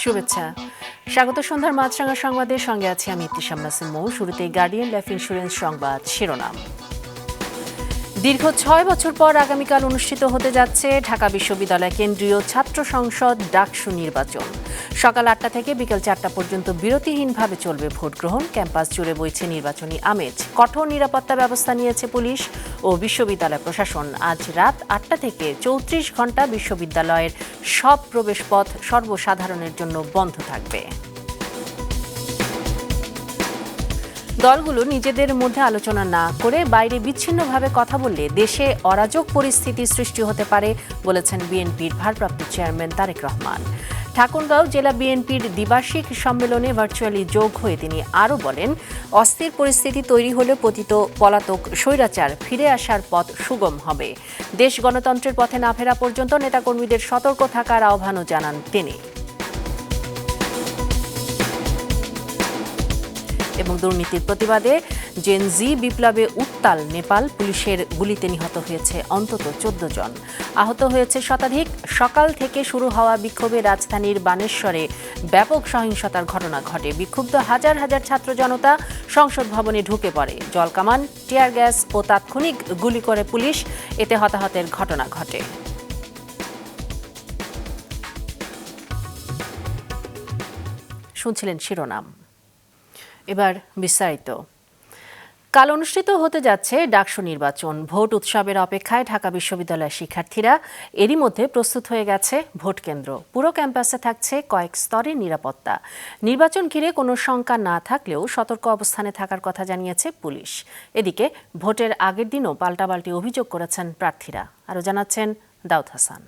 শুভেচ্ছা। স্বাগত সন্ধ্যার মাছরাঙা সংবাদের সঙ্গে আছি আমি ইতিশাম নাসিম মৌ। শুরুতেই গার্ডিয়ান লাইফ ইন্স্যুরেন্স সংবাদ শিরোনাম। দীর্ঘ ৬ বছর পর আগামীকাল অনুষ্ঠিত হতে যাচ্ছে ঢাকা বিশ্ববিদ্যালয় কেন্দ্রীয় ছাত্র সংসদ ডাকসু নির্বাচন। সকাল ৮টা থেকে বিকেল ৪টা পর্যন্ত বিরতিহীনভাবে চলবে ভোট গ্রহণ। ক্যাম্পাস জুড়ে বইছে নির্বাচনী আমেজ। কঠোর নিরাপত্তা ব্যবস্থা নিয়েছে পুলিশ ও বিশ্ববিদ্যালয় প্রশাসন। আজ রাত ৮টা থেকে ৩৪ ঘণ্টা বিশ্ববিদ্যালয়ের সব প্রবেশপথ সর্বসাধারণের জন্য বন্ধ থাকবে। দলগুলো নিজেদের মধ্যে আলোচনা না করে বাইরে বিচ্ছিন্নভাবে কথা বললে দেশে অরাজক পরিস্থিতি সৃষ্টি হতে পারে বলেছেন বিএনপির ভারপ্রাপ্ত চেয়ারম্যান তারেক রহমান। ঠাকুরগাঁও জেলা বিএনপির দ্বিবার্ষিক সম্মেলনে ভার্চুয়ালি যোগ হয়ে তিনি আরও বলেন, অস্থির পরিস্থিতি তৈরি হলে পলাতক স্বৈরাচার ফিরে আসার পথ সুগম হবে। দেশ গণতন্ত্রের পথে না ফেরা পর্যন্ত নেতাকর্মীদের সতর্ক থাকার আহ্বানও জানান তিনি। এবং দুর্নীতির প্রতিবাদে জেন জি বিপ্লবে উত্তাল নেপাল। পুলিশের গুলিতে নিহত হয়েছে অন্তত ১৪ জন, আহত হয়েছে শতাধিক। সকাল থেকে শুরু হওয়া বিক্ষোভে রাজধানীর বানেশ্বরে ব্যাপক সহিংসতার ঘটনা ঘটে। বিক্ষুব্ধ হাজার হাজার ছাত্র জনতা সংসদ ভবনে ঢুকে পড়ে। জলকামান, টিয়ার গ্যাস ও তাৎক্ষণিক গুলি করে পুলিশ। এতে হতাহতের ঘটনা ঘটে। শুনছিলেন শিরোনাম, এবার বিস্তারিত। কাল অনুষ্ঠিত হতে যাচ্ছে ডাকসু নির্বাচন। ভোট উৎসবের অপেক্ষায় ঢাকা বিশ্ববিদ্যালয়ের শিক্ষার্থীরা এরই মধ্যে প্রস্তুত হয়ে গেছে ভোট কেন্দ্র। পুরো ক্যাম্পাসে থাকছে কয়েক স্তরের নিরাপত্তা। নির্বাচন ঘিরে কোনো শঙ্কা না থাকলেও সতর্ক অবস্থানে থাকার কথা জানিয়েছে পুলিশ। এদিকে ভোটের আগের দিনও পাল্টাপাল্টি অভিযোগ করেছেন প্রার্থীরা। আরও জানাচ্ছেন দাউদ হাসান।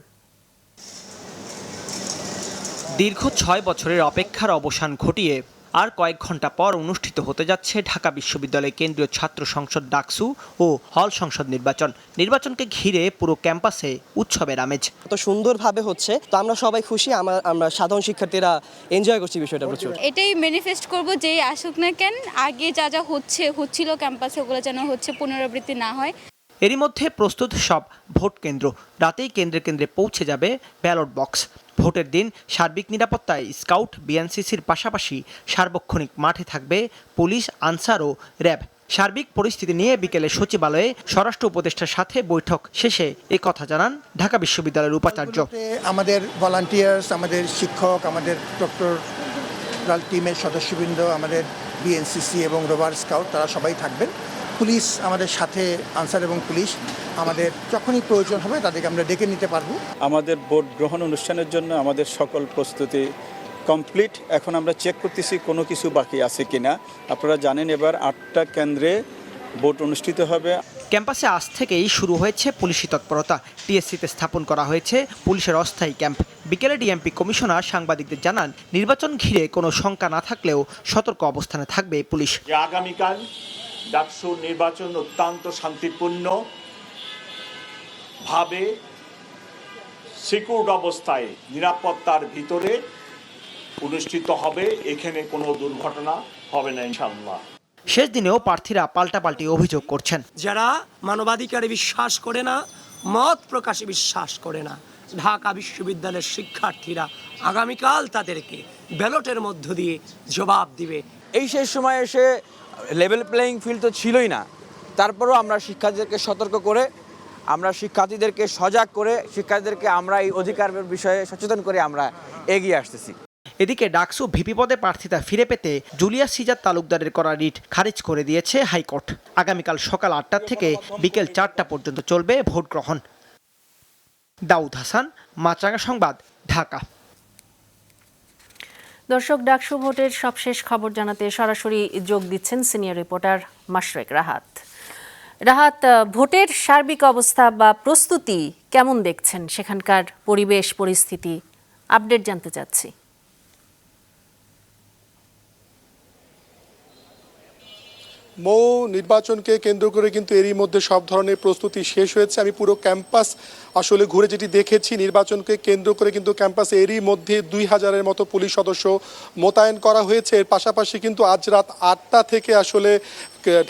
দীর্ঘ ৬ বছরের অপেক্ষার অবসান ঘটিয়ে আর কয়েক ঘন্টা পর অনুষ্ঠিত হতে যাচ্ছে ঢাকা বিশ্ববিদ্যালয় কেন্দ্রীয় ছাত্র সংসদ ডাকসু ও হল সংসদ নির্বাচন। নির্বাচনকে ঘিরে পুরো ক্যাম্পাসে উৎসবের আমেজ। তো সুন্দরভাবে হচ্ছে, তো আমরা সবাই খুশি। আমরা সাধারণ শিক্ষার্থীরা এনজয় করছি বিষয়টা প্রচুর। এটাই ম্যানিফেস্ট করব যে আসুক না কেন, আগে যা যা হচ্ছিল ক্যাম্পাসে ওগুলো যেন পুনরাবৃত্তি না হয়। এরই মধ্যে প্রস্তুত সব ভোট কেন্দ্র। রাতেই কেন্দ্রে কেন্দ্রে পৌঁছে যাবে ব্যালট বক্স। ভোটের দিন সার্বিক নিরাপত্তায় স্কাউট, বিএনসিসির পাশাপাশি সার্বক্ষণিক মাঠে থাকবে পুলিশ, আনসার ও র্যাব। সার্বিক পরিস্থিতি নিয়ে বিকেলে সচিবালয়ে স্বরাষ্ট্র উপদেষ্টার সাথে বৈঠক শেষে এই কথা জানান ঢাকা বিশ্ববিদ্যালয়ের উপাচার্য। আমাদের ভলান্টিয়ার্স, আমাদের শিক্ষক, আমাদের ডক্টরাল টিমের সদস্যবৃন্দ, আমাদের বিএনসিসি এবং রোভার স্কাউট তারা সবাই থাকবেন। পুলিশ আমাদের সাথে, আনসার এবং পুলিশ আমাদের যখনই প্রয়োজন হবে তাদেরকে আমরা ডেকে নিতে পারবো। আমাদের ভোট গ্রহণ অনুষ্ঠানের জন্য আমাদের সকল প্রস্তুতি কমপ্লিট। এখন আমরা চেক করতেছি কোনো কিছু বাকি আছে কিনা। আপনারা জানেন এবার 8টা কেন্দ্রে ভোট অনুষ্ঠিত হবে। ক্যাম্পাসে আজ থেকেই শুরু হয়েছে পুলিশি তৎপরতা। টিএসসিতে স্থাপন করা হয়েছে পুলিশের অস্থায়ী ক্যাম্প। বিকেলে ডিএমপি কমিশনার সাংবাদিকদের জানান, নির্বাচন ঘিরে কোনো শঙ্কা না থাকলেও সতর্ক অবস্থানে থাকবে পুলিশ। আগামীকাল ডাকসু নির্বাচন অত্যন্ত শান্তিপূর্ণ ভাবে সিকিউরড অবস্থায় নিরাপত্তার ভিতরে অনুষ্ঠিত হবে। এখানে কোনো দুর্ঘটনা হবে না ইনশাআল্লাহ। শেষ দিনেও প্রার্থীরা পাল্টাপাল্টি অভিযোগ করছেন। যারা মানবাধিকারে বিশ্বাস করে না, মত প্রকাশে বিশ্বাস করে না, ঢাকা বিশ্ববিদ্যালয়ের শিক্ষার্থীরা আগামীকাল তাদেরকে ব্যালটের মধ্য দিয়ে জবাব দিবে। এই শেষ সময় এসে লেভেল প্লেয়িং ফিল্ড তো ছিলই না। তারপরেও আমরা শিক্ষার্থীদেরকে সতর্ক করে, আমরা শিক্ষার্থীদেরকে সজাগ করে, শিক্ষার্থীদেরকে আমরা এই অধিকারের বিষয়ে সচেতন করে আমরা এগিয়ে আসতেছি। এদিকে ডাকসু ভিপি পদে প্রার্থিতা ফিরে পেতে জুলিয়াস সিজার তালুকদারের করা রিট খারিজ করে দিয়েছে হাইকোর্ট। আগামীকাল সকাল ৮টা থেকে বিকেল ৪টা পর্যন্ত চলবে ভোট গ্রহণ। দাউদ হাসান, মাছরাঙা সংবাদ, ঢাকা। দর্শক, ডাকসু ভোটের সবশেষ খবর জানাতে সরাসরি যোগ দিচ্ছেন সিনিয়র রিপোর্টার মাশরেক রাহাত। রাহাত, ভোটের সার্বিক অবস্থা বা প্রস্তুতি কেমন দেখছেন? সেখানকার পরিবেশ পরিস্থিতি আপডেট জানতে চাচ্ছি। মৌ, নির্বাচনকে কেন্দ্র করে কিন্তু এরই মধ্যে সব ধরনের প্রস্তুতি শেষ হয়েছে। আমি পুরো ক্যাম্পাস আসলে ঘুরে যেটি দেখেছি, নির্বাচনকে কেন্দ্র করে কিন্তু ক্যাম্পাসে এরই মধ্যে ২,০০০-এর মতো পুলিশ সদস্য মোতায়েন করা হয়েছে। এর পাশাপাশি কিন্তু আজ রাত ৮টা থেকে আসলে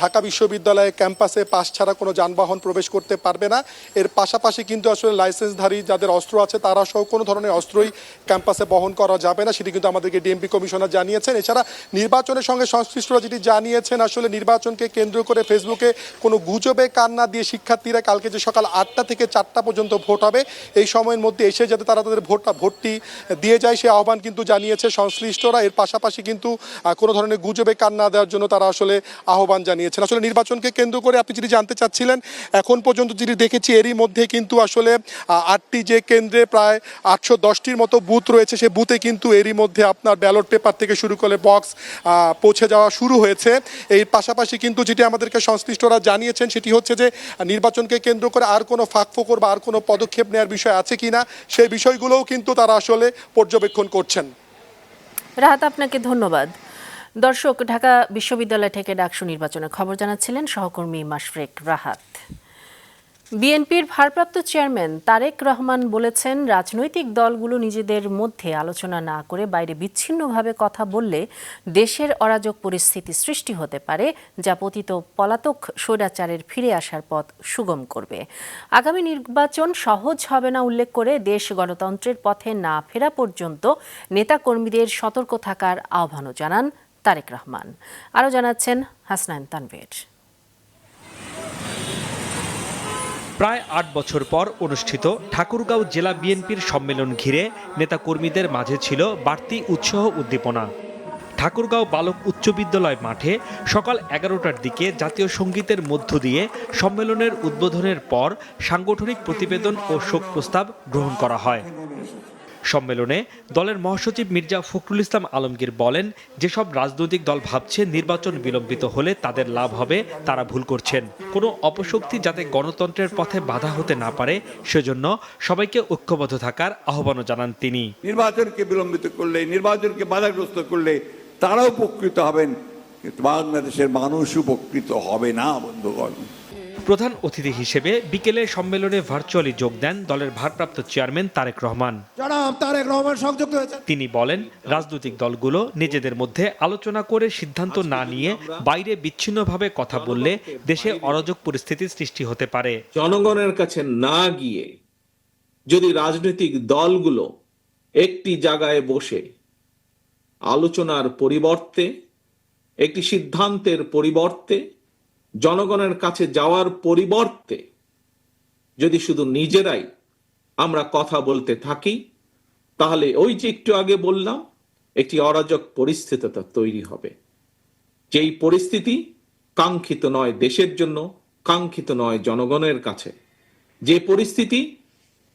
ঢাকা বিশ্ববিদ্যালয়ে ক্যাম্পাসে পাস ছাড়া কোনো যানবাহন প্রবেশ করতে পারবে না। এর পাশাপাশি কিন্তু আসলে লাইসেন্সধারী যাদের অস্ত্র আছে তারা সহ কোনো ধরনের অস্ত্রই ক্যাম্পাসে বহন করা যাবে না, সেটি কিন্তু আমাদেরকে ডিএমপি কমিশনার জানিয়েছেন। এছাড়া নির্বাচনের সঙ্গে সংশ্লিষ্টরা যেটি জানিয়েছেন, আসলে নির্বাচনকে কেন্দ্র করে ফেসবুকে কোনো গুজবে কান না দিয়ে শিক্ষার্থীরা কালকে যে সকাল 8টা থেকে 4টা পর্যন্ত ভোট হবে এই সময়ের মধ্যে এসে যাতে তারা তাদের ভোটটি দিয়ে যায় সেই আহ্বান কিন্তু জানিয়েছে সংশ্লিষ্টরা। এর পাশাপাশি কিন্তু কোনো ধরনের গুজবে কান না দেওয়ার জন্য তারা আসলে আহ্বান জানিয়েছেন। আসলে নির্বাচনকে কেন্দ্র করে আপনি যেটি জানতে চাচ্ছিলেন, এখন পর্যন্ত যেটি দেখেছি এরই মধ্যে কিন্তু আসলে 8টি যে কেন্দ্রে প্রায় 810টির মতো বুথ রয়েছে, সে বুথে কিন্তু এরই মধ্যে আপনার ব্যালট পেপার থেকে শুরু করে বক্স পৌঁছে যাওয়া শুরু হয়েছে। এই পাশাপাশি কিন্তু যেটি আমাদেরকে সংশ্লিষ্টরা জানিয়েছেন সেটি হচ্ছে যে নির্বাচনকে কেন্দ্র করে আর কোনো ফাঁকফোকর বা আর কোনো পদক্ষেপ নেওয়ার বিষয় আছে কিনা সেই বিষয়গুলোও কিন্তু তারা আসলে পর্যবেক্ষণ করছেন। রাহাত, আপনাকে ধন্যবাদ। দর্শক, ঢাকা বিশ্ববিদ্যালয় থেকে ডাকসু নির্বাচনের খবর জানাচ্ছিলেন সহকর্মী মাশফেক রাহাত। বিএনপির ভারপ্রাপ্ত চেয়ারম্যান তারেক রহমান বলেছেন, রাজনৈতিক দলগুলো নিজেদের মধ্যে আলোচনা না করে বাইরে বিচ্ছিন্নভাবে কথা বললে দেশের অরাজক পরিস্থিতি সৃষ্টি হতে পারে, যা পতিত পলাতক স্বৈরাচারের ফিরে আসার পথ সুগম করবে। আগামী নির্বাচন সহজ হবে না উল্লেখ করে দেশ গণতন্ত্রের পথে না ফেরা পর্যন্ত নেতাকর্মীদের সতর্ক থাকার আহ্বানও জানান তারেক রহমান। আরও জানাচ্ছেন হাসনাইন তানভীর। প্রায় ৮ বছর পর অনুষ্ঠিত ঠাকুরগাঁও জেলা বিএনপির সম্মেলন ঘিরে নেতাকর্মীদের মাঝে ছিল বাড়তি উৎসাহ উদ্দীপনা। ঠাকুরগাঁও বালক উচ্চ বিদ্যালয় মাঠে সকাল 11টার দিকে জাতীয় সঙ্গীতের মধ্য দিয়ে সম্মেলনের উদ্বোধনের পর সাংগঠনিক প্রতিবেদন ও শোক প্রস্তাব গ্রহণ করা হয়। সম্মেলনে দলের মহাসচিব মির্জা ফখরুল ইসলাম আলমগীর বলেন, যেসব রাজনৈতিক দল ভাবছে নির্বাচন বিলম্বিত হলে তাদের লাভ হবে, তারা ভুল করছেন। কোনো অপশক্তি যাতে গণতন্ত্রের পথে বাধা হতে না পারে সেজন্য সবাইকে ঐক্যবদ্ধ থাকার আহ্বানও জানান তিনি। নির্বাচনকে বিলম্বিত করলে, নির্বাচনকে বাধাগ্রস্ত করলে তারাও উপকৃত হবেন, কিন্তু বাংলাদেশের মানুষ উপকৃত হবে না বন্ধুগণ। প্রধান অতিথি হিসেবে বিকেলে সম্মেলনে ভার্চুয়ালি যোগ দেন দলের ভারপ্রাপ্ত চেয়ারম্যান তারেক রহমান। তিনি বলেন, রাজনৈতিক দলগুলো নিজেদের মধ্যে আলোচনা করে সিদ্ধান্ত না নিয়ে বাইরে বিচ্ছিন্নভাবে কথা বললে দেশে অরাজক পরিস্থিতির সৃষ্টি হতে পারে। জনগণের কাছে না গিয়ে যদি রাজনৈতিক দলগুলো একটি জায়গায় বসে আলোচনার পরিবর্তে, একটি সিদ্ধান্তের পরিবর্তে, জনগণের কাছে যাওয়ার পরিবর্তে যদি শুধু নিজেরাই আমরা কথা বলতে থাকি, তাহলে ওই যে একটু আগে বললাম একটি অরাজক পরিস্থিতি তৈরি হবে। যেই পরিস্থিতি কাঙ্ক্ষিত নয় দেশের জন্য, কাঙ্ক্ষিত নয় জনগণের কাছে। যে পরিস্থিতি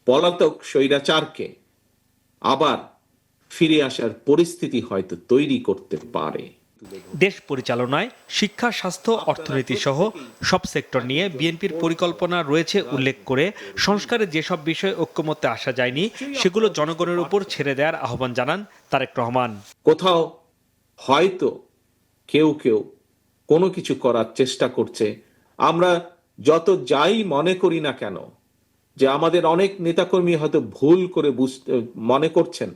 পলাতক স্বৈরাচারকে আবার ফিরে আসার পরিস্থিতি হয়তো তৈরি করতে পারে। দেশ পরিচালনায় শিক্ষা, স্বাস্থ্য, অর্থনীতি সহ সব সেক্টর নিয়ে বিএনপির পরিকল্পনা রয়েছে উল্লেখ করে সংস্কারে যেসব বিষয়ে ঐক্যমত্যে আসা যায়নি সেগুলো জনগণের উপর ছেড়ে দেওয়ার আহ্বান জানান তারেক রহমান। কোথাও হয়তো কেউ কেউ কোনো কিছু করার চেষ্টা করছে, আমরা যত যাই মনে করি না কেন যে আমাদের অনেক নেতাকর্মী হয়তো ভুল করে মনে করছেন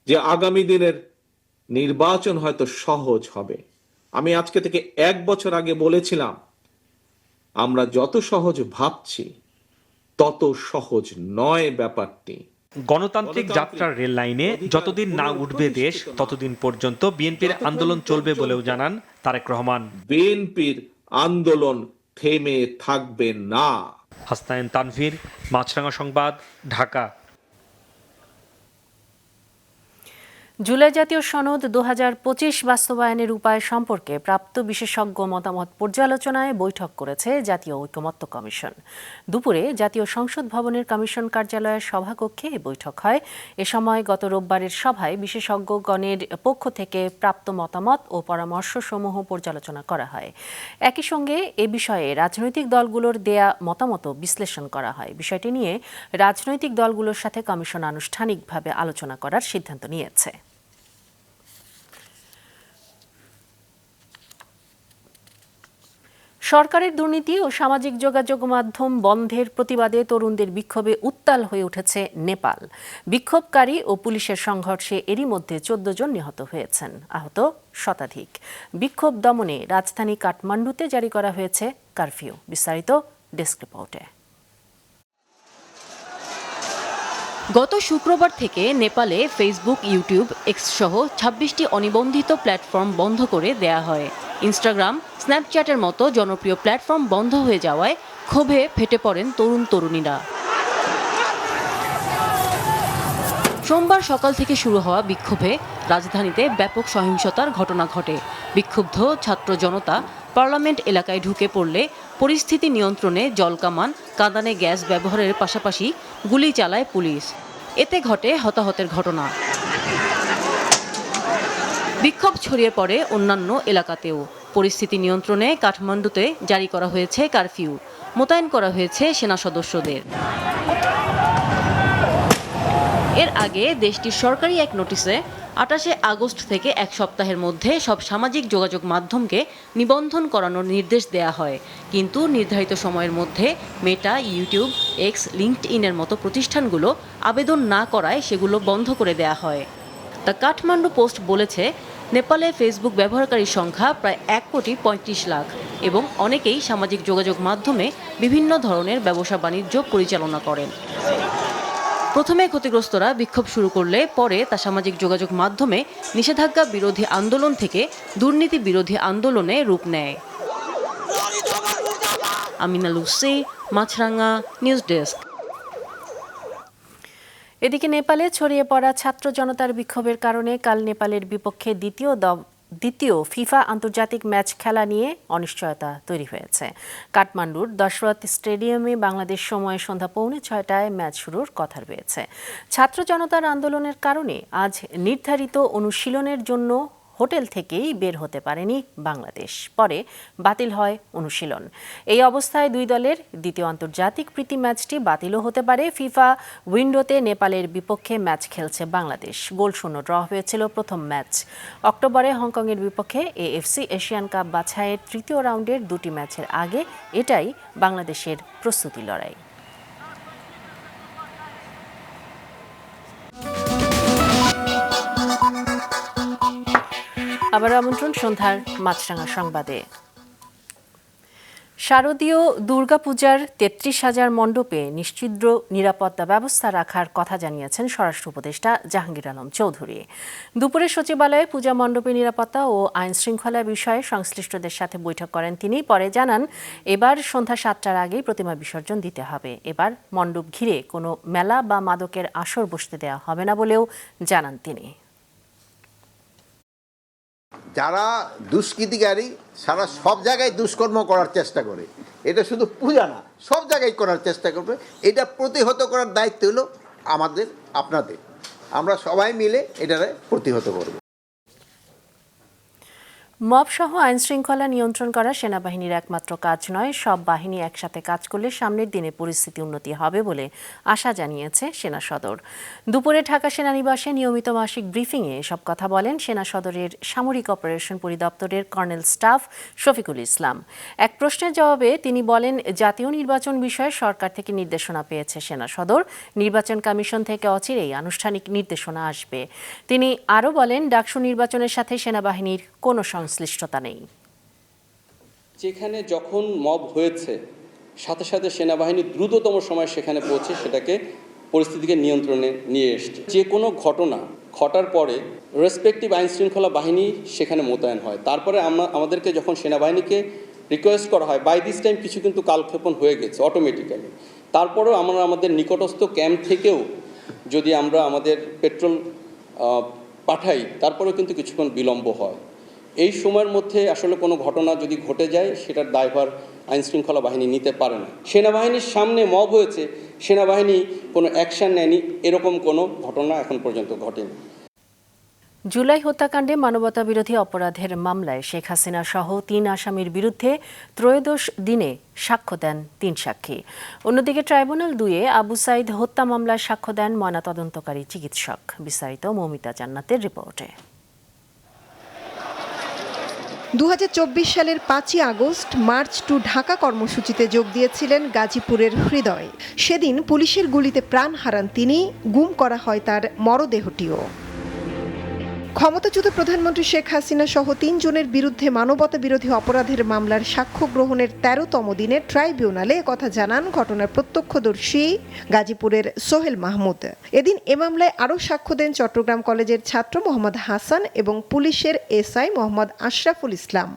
যে আগামী দিনের নির্বাচন হয়তো সহজ হবে। আমি আজকে থেকে 1 বছর আগে বলেছিলাম, আমরা যত সহজ ভাবছি তত সহজ নয় ব্যাপারটি। গণতান্ত্রিক যাত্রার রেল লাইনে যতদিন না উঠবে দেশ, ততদিন পর্যন্ত বিএনপির আন্দোলন চলবে বলেও জানান তারেক রহমান। বিএনপির আন্দোলন থেমে থাকবে না। হাসনাইন তানভীর, মাছরাঙা সংবাদ, ঢাকা। জুলাই জাতীয় সনদ 2025 বাস্তবায়নের উপায় সম্পর্কে প্রাপ্ত বিশেষজ্ঞ মতামত পর্যালোচনায় বৈঠক করেছে জাতীয় ঐকমত্য কমিশন। দুপুরে জাতীয় সংসদ ভবনের কমিশন কার্যালয়ের সভাকক্ষে এই বৈঠক হয়। এ সময় গত রোববারের সভায় বিশেষজ্ঞগণের পক্ষ থেকে প্রাপ্ত মতামত ও পরামর্শসমূহ পর্যালোচনা করা হয়। একই সঙ্গে এ বিষয়ে রাজনৈতিক দলগুলোর দেয়া মতামত বিশ্লেষণ করা হয়। বিষয়টি নিয়ে রাজনৈতিক দলগুলোর সাথে কমিশন আনুষ্ঠানিকভাবে আলোচনা করার সিদ্ধান্ত নিয়েছে। সরকারের দুর্নীতি ও সামাজিক যোগাযোগ মাধ্যম বন্ধের প্রতিবাদে তরুণদের বিক্ষোভে উত্তাল হয়ে উঠেছে নেপাল। বিক্ষোভকারী ও পুলিশের সংঘর্ষে এরই মধ্যে 14 জন নিহত হয়েছেন, আহত শতাধিক। বিক্ষোভ দমনে রাজধানী কাঠমান্ডুতে জারি করা হয়েছে কারফিউ। বিস্তারিত ডেস্ক রিপোর্টে। গত শুক্রবার থেকে নেপালে ফেসবুক, ইউটিউব, এক্স সহ 26টি অনিবন্ধিত প্ল্যাটফর্ম বন্ধ করে দেয়া হয়। ইনস্টাগ্রাম, স্ন্যাপচ্যাটের মতো জনপ্রিয় প্ল্যাটফর্ম বন্ধ হয়ে যাওয়ায় ক্ষোভে ফেটে পড়েন তরুণীরা। সোমবার সকাল থেকে শুরু হওয়া বিক্ষোভে রাজধানীতে ব্যাপক সহিংসতার ঘটনা ঘটে। বিক্ষুব্ধ ছাত্র জনতা পার্লামেন্ট এলাকায় ঢুকে পড়লে পরিস্থিতি নিয়ন্ত্রণে জলকামান, কাঁদানে গ্যাস ব্যবহারের পাশাপাশি গুলি চালায় পুলিশ। এতে ঘটে হতাহতের ঘটনা। বিক্ষোভ ছড়িয়ে পড়ে অন্যান্য এলাকাতেও। পরিস্থিতি নিয়ন্ত্রণে কাঠমান্ডুতে জারি করা হয়েছে কারফিউ। মোতায়েন করা হয়েছে সেনা সদস্যদের। এর আগে দেশটির সরকারি এক নোটিশে 28 আগস্ট থেকে এক সপ্তাহের মধ্যে সব সামাজিক যোগাযোগ মাধ্যমকে নিবন্ধন করানোর নির্দেশ দেয়া হয়, কিন্তু নির্ধারিত সময়ের মধ্যে মেটা, ইউটিউব, এক্স, লিঙ্কডইনের মতো প্রতিষ্ঠানগুলো আবেদন না করায় সেগুলো বন্ধ করে দেয়া হয়। দ্য কাঠমান্ডু পোস্ট বলেছে, নেপালে ফেসবুক ব্যবহারকারীর সংখ্যা প্রায় 1,35 লাখ এবং অনেকেই সামাজিক যোগাযোগ মাধ্যমে বিভিন্ন ধরনের ব্যবসা বাণিজ্য পরিচালনা করেন। প্রথমে ক্ষতিগ্রস্তরা বিক্ষোভ শুরু করলে পরে তা সামাজিক যোগাযোগ মাধ্যমে নিষেধাজ্ঞা বিরোধী আন্দোলন থেকে দুর্নীতি বিরোধী আন্দোলনে রূপ নেয়। আমিনা লুসি, মাছরাঙা, নিউজ ডেস্ক। এদিকে নেপালে ছড়িয়ে পড়া ছাত্র জনতার বিক্ষোভের কারণে কাল নেপালের বিপক্ষে দ্বিতীয় ফিফা আন্তর্জাতিক ম্যাচ খেলা নিয়ে অনিশ্চয়তা তৈরি হয়েছে। কাঠমান্ডুর দশরথ স্টেডিয়ামে বাংলাদেশ সময় সন্ধ্যা 5:45 ম্যাচ শুরুর কথা রয়েছে। ছাত্র জনতার আন্দোলনের কারণে আজ নির্ধারিত অনুশীলনের জন্য হোটেল থেকেই বের হতে পারেনি বাংলাদেশ। পরে বাতিল হয় অনুশীলন। এই অবস্থায় দুই দলের দ্বিতীয় আন্তর্জাতিক প্রীতি ম্যাচটি বাতিলও হতে পারে। ফিফা উইন্ডোতে নেপালের বিপক্ষে ম্যাচ খেলছে বাংলাদেশ। গোলশূন্য ড্র হয়েছিল প্রথম ম্যাচ। অক্টোবরে হংকংয়ের বিপক্ষে এএফসি এশিয়ান কাপ বাছাইয়ের তৃতীয় রাউন্ডের দুটি ম্যাচের আগে এটাই বাংলাদেশের প্রস্তুতি লড়াই। আবার আমন্ত্রণ সন্ধ্যার মাছরাঙা সংবাদে। শারদীয় দুর্গাপূজার 33,000 মণ্ডপে নিশ্ছিদ্র নিরাপত্তা ব্যবস্থা রাখার কথা জানিয়েছেন স্বরাষ্ট্র উপদেষ্টা জাহাঙ্গীর আলম চৌধুরী। দুপুরে সচিবালয়ে পূজা মণ্ডপে নিরাপত্তা ও আইন শৃঙ্খলা বিষয়ে সংশ্লিষ্টদের সাথে বৈঠক করেন তিনি। পরে জানান, এবার সন্ধ্যা 7টার আগেই প্রতিমা বিসর্জন দিতে হবে। এবার মণ্ডপ ঘিরে কোনো মেলা বা মাদকের আসর বসতে দেওয়া হবে না বলেও জানান তিনি। যারা দুষ্কৃতিকারী সারা সব জায়গায় দুষ্কর্ম করার চেষ্টা করে, এটা শুধু পূজা না, সব জায়গায় করার চেষ্টা করবে, এটা প্রতিহত করার দায়িত্ব হলো আমাদের, আপনাদের। আমরা সবাই মিলে এটারে প্রতিহত করব। মবসহ আইন শৃঙ্খলা নিয়ন্ত্রণ করা সেনাবাহিনীর একমাত্র কাজ নয়, সব বাহিনী একসাথে কাজ করলে সামনের দিনে পরিস্থিতি উন্নতি হবে বলে আশা জানিয়েছে সেনা সদর। দুপুরে ঢাকা সেনানিবাসে নিয়মিত মাসিক ব্রিফিংয়ে এসব কথা বলেন সেনা সদরের সামরিক operation পরিদপ্তরের colonel staff Shafiqul Islam. এক প্রশ্নের জবাবে তিনি বলেন, জাতীয় নির্বাচন বিষয়ে সরকার থেকে নির্দেশনা পেয়েছে সেনা সদর। নির্বাচন কমিশন থেকে অচিরেই আনুষ্ঠানিক নির্দেশনা আসবে। তিনি আরও বলেন, ডাকসু নির্বাচনের সাথে সেনাবাহিনীর কোনো সংশ্লিষ্টতা নেই। যেখানে যখন মব হয়েছে সাথে সাথে সেনাবাহিনী দ্রুততম সময় সেখানে পৌঁছে সেটাকে পরিস্থিতিকে নিয়ন্ত্রণে নিয়ে এসছে। যে কোনো ঘটনা ঘটার পরে রেসপেক্টিভ আইন শৃঙ্খলা বাহিনী সেখানে মোতায়েন হয়। তারপরে আমাদেরকে যখন সেনাবাহিনীকে রিকোয়েস্ট করা হয়, বাই দিস টাইম কিছু কিন্তু কালক্ষেপণ হয়ে গেছে অটোমেটিক্যালি। তারপরেও আমরা আমাদের নিকটস্থ ক্যাম্প থেকেও যদি আমরা আমাদের পেট্রোল পাঠাই, তারপরেও কিন্তু কিছুক্ষণ বিলম্ব হয়। এই সময়ের মধ্যে আসলে কোনো ঘটনা যদি ঘটে যায়, সেটার দায়ভার আইন শৃঙ্খলা বাহিনী নিতে পারে না। সেনাবাহিনীর সামনে মব হয়েছে, সেনাবাহিনী কোনো অ্যাকশন নেয়নি, এরকম কোনো ঘটনা এখন পর্যন্ত ঘটেনি। জুলাই হত্যাকাণ্ডে মানবতাবিরোধী অপরাধের মামলায় শেখ হাসিনা সহ 3 আসামির বিরুদ্ধে ত্রয়োদশ দিনে সাক্ষ্য দেন 3 সাক্ষী। অন্যদিকে ট্রাইব্যুনাল 2-এ আবু সাইদ হত্যা মামলায় সাক্ষ্য দেন ময়নাতদন্তকারী চিকিৎসক। বিস্তারিত মৌমিতা জান্নাতের রিপোর্টে। 2024 সালের 5ই আগস্ট মার্চ টু ঢাকা কর্মসূচিতে যোগ দিয়েছিলেন গাজীপুরের হৃদয়। সেদিন পুলিশের গুলিতে প্রাণ হারান তিনি, গুম করা হয় তার মরদেহটিও। ক্ষমতাচ্যুত প্রধানমন্ত্রী শেখ হাসিনা সহ 3 জনের বিরুদ্ধে মানবতা বিরোধী অপরাধের মামলার সাক্ষ্য গ্রহণের 13তম দিনে ট্রাইব্যুনালে একথা জানান ঘটনার প্রত্যক্ষদর্শী গাজীপুরের সোহেল মাহমুদ। এদিন এ মামলায় আরও সাক্ষ্য দেন চট্টগ্রাম কলেজের ছাত্র মোহাম্মদ হাসান এবং পুলিশের এসআই মোহাম্মদ আশরাফুল ইসলাম।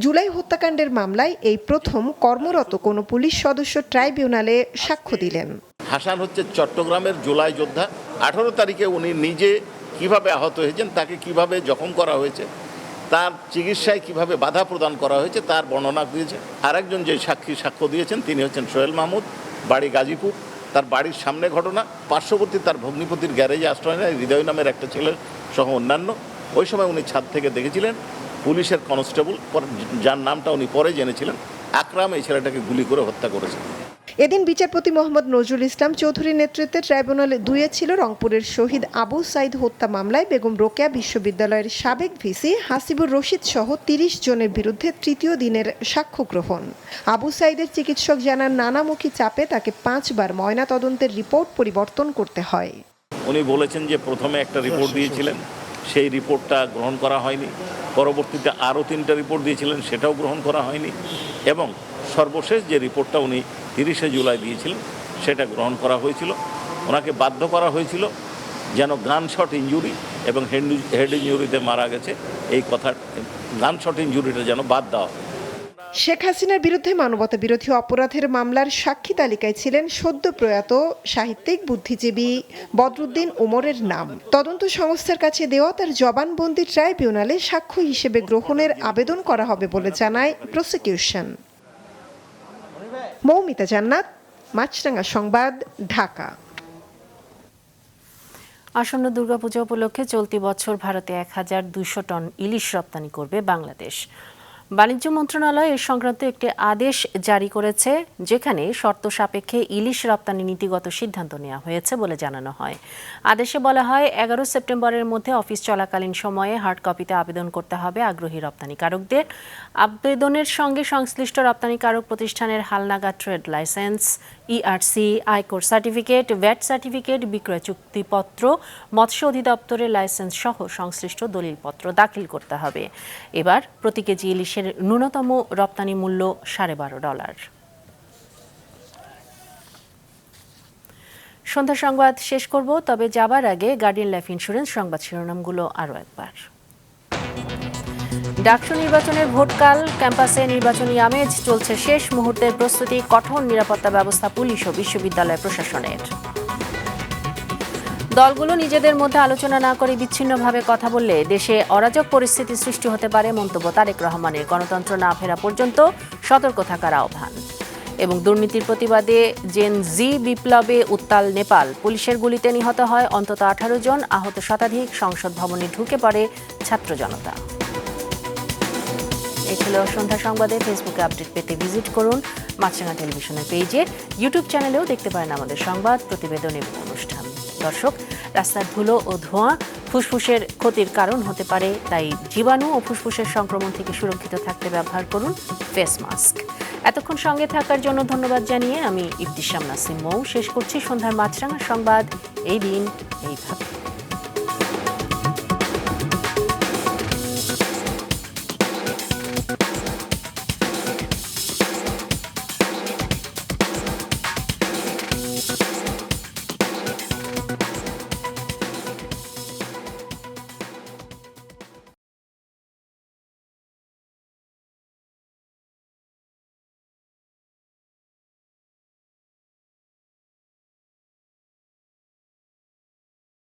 জুলাই হত্যাকাণ্ডের মামলায় এই প্রথম কর্মরত কোনো পুলিশ সদস্য ট্রাইব্যুনালে সাক্ষ্য দিলেন। হাসান হচ্ছে চট্টগ্রামের জুলাই যোদ্ধা। 18 তারিখে উনি নিজে কিভাবে আহত হয়েছেন, তাকে কিভাবে জখম করা হয়েছে, তার চিকিৎসায় কিভাবে বাধা প্রদান করা হয়েছে তার বর্ণনা দিয়েছে। আরেকজন যে সাক্ষ্য দিয়েছেন তিনি হচ্ছেন সোহেল মাহমুদ, বাড়ি গাজীপুর। তার বাড়ির সামনে ঘটনা, পার্শ্ববর্তী তার ভগ্নিপতির গ্যারেজে আশ্রয় নেয় হৃদয় নামের একটা ছেলে সহ অন্যান্য। ওই সময় উনি ছাদ থেকে দেখেছিলেন পুলিশের কনস্টেবল, যার নামটা উনি পরে জেনেছিলেন, আকরাম এই ছেলেটাকে গুলি করে হত্যা করেছেন। এদিন বিচারপতি মোহাম্মদ নজরুল ইসলাম চৌধুরীর নেতৃত্বে ট্রাইব্যুনাল 2-এ ছিল রংপুরের শহীদ আবু সাইদ হত্যা মামলায় বেগম রোকেয়া বিশ্ববিদ্যালয়ের সাবেক ভিসি হাসিবুর রশিদ সহ 30 জনের বিরুদ্ধে 3য় দিনের সাক্ষ্য গ্রহণ। আবু সাইদের চিকিৎসক জানান নানামুখী চাপে তাকে 5 বার ময়নাতদন্তের রিপোর্ট পরিবর্তন করতে হয়। উনি বলেছেন যে প্রথমে একটা রিপোর্ট দিয়েছিলেন, সেই রিপোর্টটা গ্রহণ করা হয়নি। পরবর্তীতে আরও 3টা রিপোর্ট দিয়েছিলেন, সেটাও গ্রহণ করা হয়নি। এবং সর্বশেষ যে রিপোর্টটা উনি 30শে জুলাই দিয়েছিলেন সেটা গ্রহণ করা হয়েছিল। ওনাকে বাধ্য করা হয়েছিল যেন গানশট ইঞ্জুরি এবং হেড ইঞ্জুরিতে মারা গেছে এই কথা, গানশট ইঞ্জুরিটা যেন বাদ দেওয়া হয়। শেখ হাসিনার বিরুদ্ধে মানবতা বিরোধী অপরাধের মামলার সাক্ষী তালিকায় ছিলেন সদ্য প্রয়াত সাহিত্যিক বুদ্ধিজীবী বদরুদ্দিন ওমরের নাম। তদন্ত সংস্থার কাছে দেওয়া তার জবানবন্দি ট্রাইব্যুনালে সাক্ষ্য হিসেবে গ্রহণের আবেদন করা হবে বলে জানায় প্রসিকিউশন। মৌমিতা জান্নাত, মাছরাঙা সংবাদ, ঢাকা। আসন্ন দুর্গাপূজা উপলক্ষে চলতি বছর ভারতে 1200 টন ইলিশ রপ্তানি করবে বাংলাদেশ। বাণিজ্য মন্ত্রণালয় এ সংক্রান্ত একটি আদেশ জারি করেছে, যেখানে শর্ত সাপেক্ষে ইলিশ রপ্তানি নীতিগত সিদ্ধান্ত নেওয়া হয়েছে বলে জানানো হয়। আদেশে বলা হয় 11 সেপ্টেম্বরের মধ্যে অফিস চলাকালীন সময়ে হার্ড কপিতে আবেদন করতে হবে আগ্রহী রপ্তানিকারকদের। আবেদনের সঙ্গে সংশ্লিষ্ট রপ্তানিকারক প্রতিষ্ঠানের হালনাগাদ ট্রেড লাইসেন্স, ইআরসি, আয়কর সার্টিফিকেট, ভ্যাট সার্টিফিকেট, বিক্রয় চুক্তিপত্র, মৎস্য অধিদপ্তরের লাইসেন্স সহ সংশ্লিষ্ট দলিলপত্র দাখিল করতে হবে। এবার প্রতি কেজি ইলিশের ন্যূনতম রপ্তানি মূল্য $12.5। সন্ধ্যা সংবাদ শেষ করব, তবে যাবার আগে গার্ডিয়ান লাইফ ইন্স্যুরেন্স সংবাদ শিরোনামগুলো আরও একবার। ডাকসু নির্বাচনের ভোটকাল, ক্যাম্পাসে নির্বাচনী আমেজ, চলছে শেষ মুহূর্তের প্রস্তুতি, কঠোর নিরাপত্তা ব্যবস্থা পুলিশ ও বিশ্ববিদ্যালয় প্রশাসনের। দলগুলো নিজেদের মধ্যে আলোচনা না করে বিচ্ছিন্নভাবে কথা বললে দেশে অরাজক পরিস্থিতি সৃষ্টি হতে পারে, মন্তব্য তারেক রহমানের। গণতন্ত্র না ফেরা পর্যন্ত সতর্ক থাকার আহ্বান। এবং দুর্নীতির প্রতিবাদে জেন জি বিপ্লবে উত্তাল নেপাল, পুলিশের গুলিতে নিহত হয় অন্তত 18 জন, আহত শতাধিক, সংসদ ভবনে ঢুকে পড়ে ছাত্র জনতা। এই ছিল সন্ধ্যা সংবাদে। ফেসবুকে আপডেট পেতে ভিজিট করুন মাছরাঙা টেলিভিশনের পেজে। ইউটিউব চ্যানেলেও দেখতে পারেন আমাদের সংবাদ, প্রতিবেদন এবং অনুষ্ঠান। দর্শক, রাস্তার ধুলো ও ধোঁয়া ফুসফুসের ক্ষতির কারণ হতে পারে, তাই জীবাণু ও ফুসফুসের সংক্রমণ থেকে সুরক্ষিত থাকতে ব্যবহার করুন ফেস মাস্ক। এতক্ষণ সঙ্গে থাকার জন্য ধন্যবাদ জানিয়ে আমি ইবতিসাম নাসিম মৌ শেষ করছি সন্ধ্যার মাছরাঙা সংবাদ। এই দিন এইভাবে।